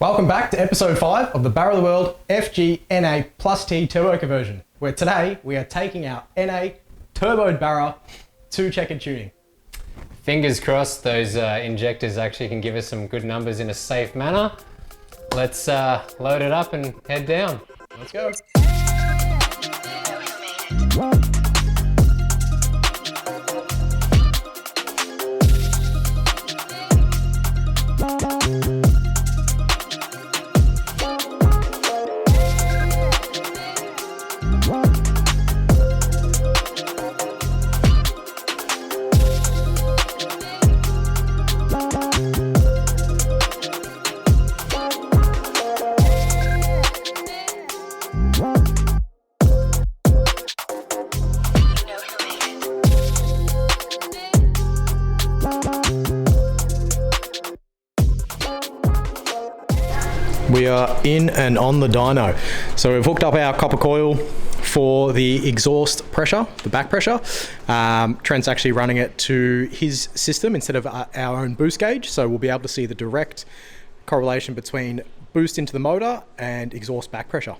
Welcome back to episode 5 of the BarraTheWorld FG NA+T turbo conversion, where today we are taking our NA turboed Barra to Chequered Tuning. Fingers crossed those injectors actually can give us some good numbers in a safe manner. Let's load it up and head down. Let's go. We are in and on the dyno. So we've hooked up our copper coil for the exhaust pressure, the back pressure. Trent's actually running it to his system instead of our own boost gauge. So we'll be able to see the direct correlation between boost into the motor and exhaust back pressure.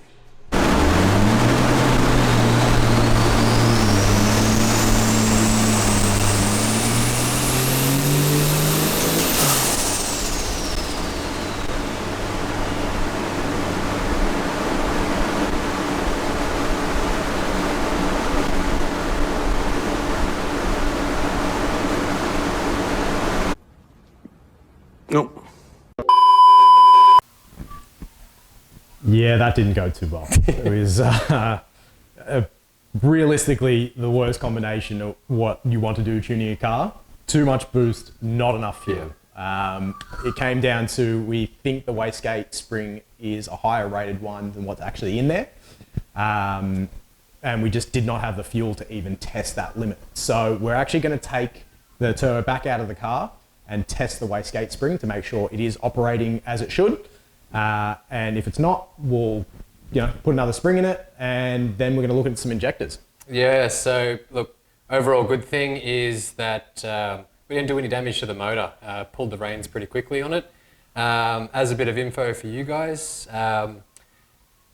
Nope. Yeah, that didn't go too well. It was realistically the worst combination of what you want to do tuning a car. Too much boost, not enough fuel. It came down to, we think the Wastegate spring is a higher rated one than what's actually in there. And we just did not have the fuel to even test that limit. So we're actually going to take the turbo back out of the car and test the Wastegate spring to make sure it is operating as it should. And if it's not, we'll put another spring in it, and then we're going to look at some injectors. Yeah, so look, overall good thing is that we didn't do any damage to the motor. Pulled the reins pretty quickly on it. As a bit of info for you guys,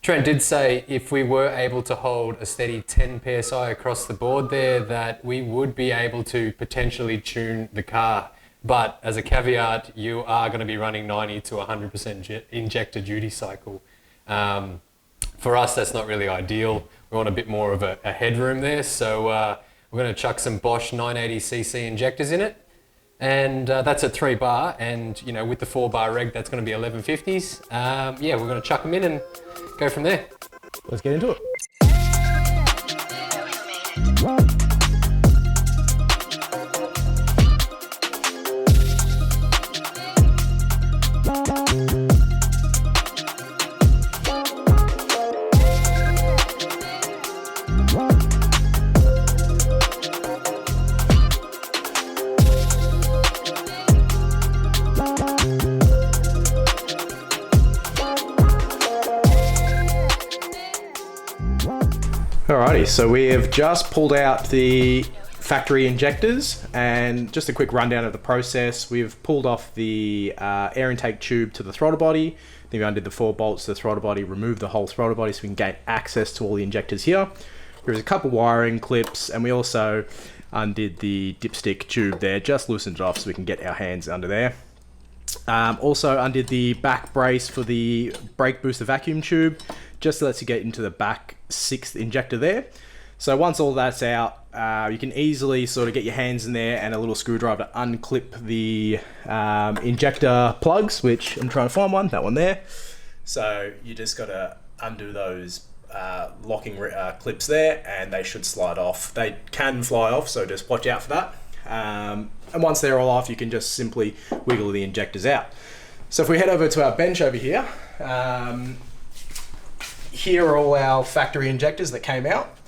Trent did say if we were able to hold a steady 10 PSI across the board there, that we would be able to potentially tune the car. But as a caveat, you are going to be running 90 to 100% injector duty cycle. For us, that's not really ideal. We want a bit more of a headroom there. So we're going to chuck some Bosch 980cc injectors in it. And that's a 3 bar. And with the 4 bar reg, that's going to be 1150s. Yeah, we're going to chuck them in and go from there. Let's get into it. Alrighty, so we have just pulled out the factory injectors, and just a quick rundown of the process. We've pulled off the air intake tube to the throttle body, then we undid the 4 bolts to the throttle body, removed the whole throttle body so we can gain access to all the injectors here. There's a couple wiring clips, and we also undid the dipstick tube there, just loosened it off so we can get our hands under there. Also undid the back brace for the brake booster vacuum tube, just to let you get into the back 6th injector there. So once all that's out, you can easily sort of get your hands in there and a little screwdriver to unclip the injector plugs, which I'm trying to find one, that one there. So you just got to undo those locking clips there, and they should slide off. They can fly off, so just watch out for that. And once they're all off, you can just simply wiggle the injectors out. So if we head over to our bench over here, here are all our factory injectors that came out,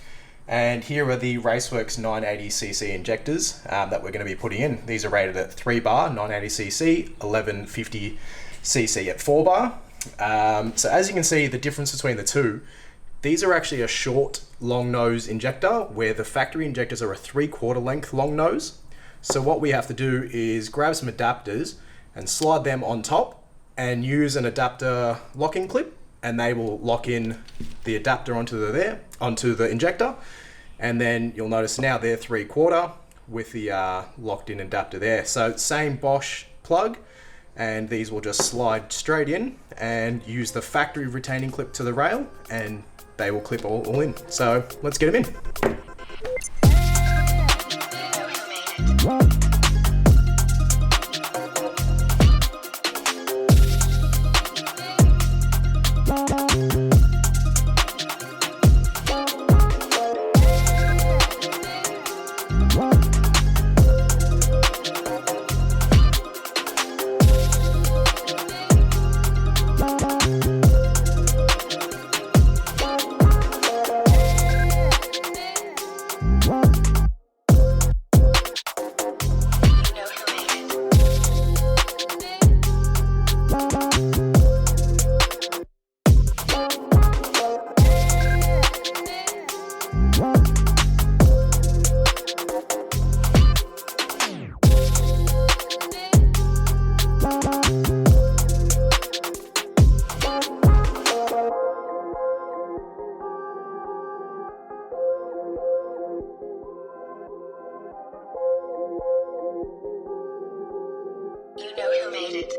and here are the Raceworks 980cc injectors that we're going to be putting in. These are rated at 3 bar 980cc, 1150cc at 4 bar. So as you can see, the difference between the two, these are actually a short long nose injector, where the factory injectors are a 3/4 length long nose. So what we have to do is grab some adapters and slide them on top and use an adapter locking clip, and they will lock in the adapter onto the injector. And then you'll notice now they're 3/4 with the locked in adapter there. So same Bosch plug, and these will just slide straight in and use the factory retaining clip to the rail, and they will clip all in. So let's get them in. You know who made it.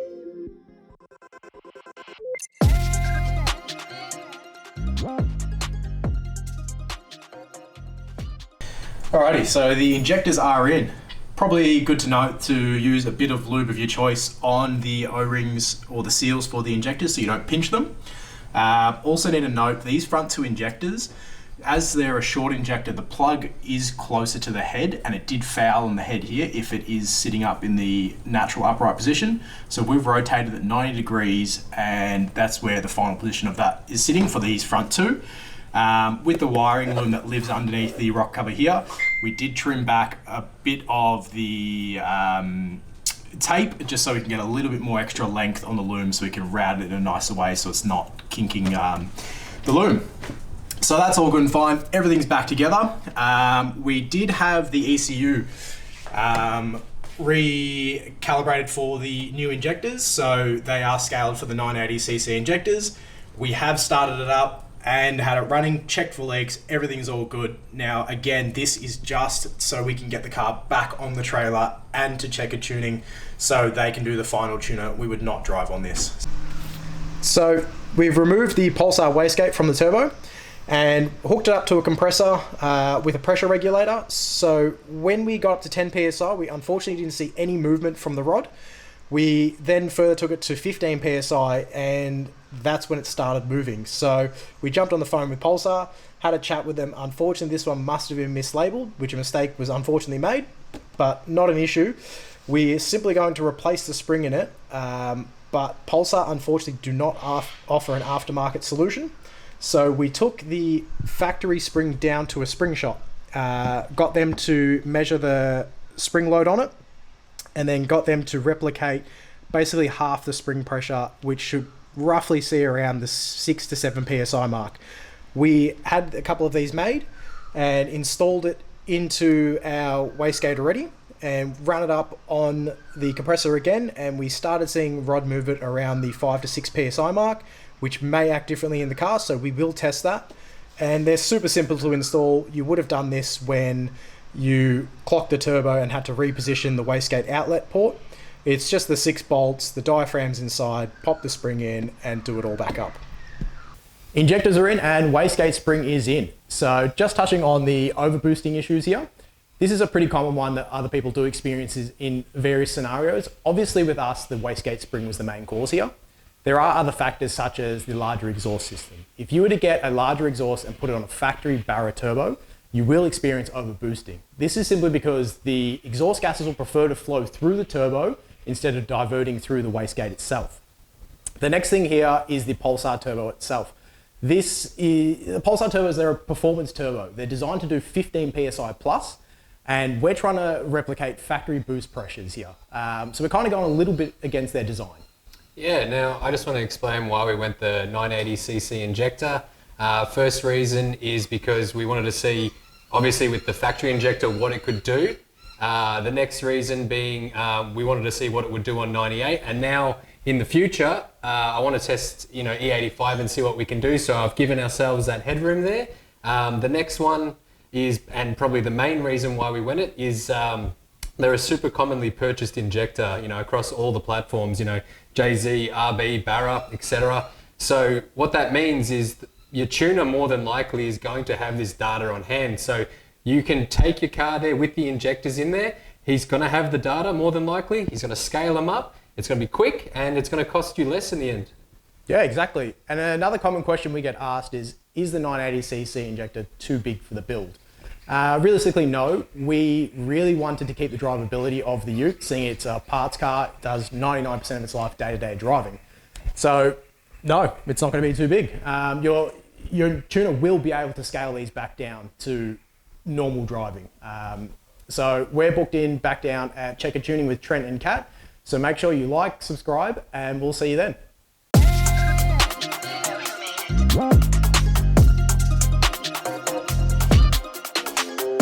Alrighty, so the injectors are in. Probably good to note to use a bit of lube of your choice on the O-rings or the seals for the injectors so you don't pinch them. Also need to note these front two injectors, as they're a short injector, the plug is closer to the head, and it did foul on the head here if it is sitting up in the natural upright position. So we've rotated at 90 degrees, and that's where the final position of that is sitting for these front two. With the wiring loom that lives underneath the rock cover here, we did trim back a bit of the tape just so we can get a little bit more extra length on the loom so we can route it in a nicer way so it's not kinking the loom. So that's all good and fine. Everything's back together. We did have the ECU recalibrated for the new injectors, so they are scaled for the 980cc injectors. We have started it up and had it running, checked for leaks, everything's all good. Now again, this is just so we can get the car back on the trailer and to Chequered Tuning so they can do the final tuner. We would not drive on this. So we've removed the pulsar wastegate from the turbo and hooked it up to a compressor with a pressure regulator. So when we got up to 10 psi, we unfortunately didn't see any movement from the rod. We then further took it to 15 psi, and that's when it started moving. So we jumped on the phone with Pulsar, had a chat with them. Unfortunately, this one must have been mislabeled, which a mistake was unfortunately made, but not an issue. We're simply going to replace the spring in it, but Pulsar unfortunately do not offer an aftermarket solution. So we took the factory spring down to a spring shop, got them to measure the spring load on it, and then got them to replicate basically half the spring pressure, which should roughly see around the 6 to 7 psi mark. We had a couple of these made and installed it into our wastegate already and ran it up on the compressor again, and we started seeing rod movement around the 5 to 6 psi mark, which may act differently in the car, so we will test that. And they're super simple to install. You would have done this when you clocked the turbo and had to reposition the wastegate outlet port. It's just the 6 bolts, the diaphragms inside, pop the spring in and do it all back up. Injectors are in and wastegate spring is in. So just touching on the overboosting issues here. This is a pretty common one that other people do experience in various scenarios. Obviously with us, the wastegate spring was the main cause here. There are other factors such as the larger exhaust system. If you were to get a larger exhaust and put it on a factory Barra turbo, you will experience overboosting. This is simply because the exhaust gases will prefer to flow through the turbo instead of diverting through the wastegate itself. The next thing here is the pulsar turbo itself. The pulsar turbos, they're a performance turbo. They're designed to do 15 psi plus, and we're trying to replicate factory boost pressures here. So we're kind of going a little bit against their design. Yeah, now I just want to explain why we went the 980cc injector. First reason is because we wanted to see, obviously with the factory injector, what it could do. The next reason being we wanted to see what it would do on 98, and now in the future, I want to test, E85 and see what we can do. So I've given ourselves that headroom there. The next one is, and probably the main reason why we went it, is they're a super commonly purchased injector, across all the platforms, JZ, RB, Barra, etc. So what that means is your tuner more than likely is going to have this data on hand. So you can take your car there with the injectors in there. He's going to have the data more than likely. He's going to scale them up. It's going to be quick and it's going to cost you less in the end. Yeah, exactly. And another common question we get asked is the 980cc injector too big for the build? Realistically, no. We really wanted to keep the drivability of the Ute, seeing it's a parts car. It does 99% of its life day-to-day driving. So, no, it's not going to be too big. Your tuner will be able to scale these back down to normal driving. So we're booked in back down at Chequered Tuning with Trent and Kat. So make sure you like, subscribe, and we'll see you then.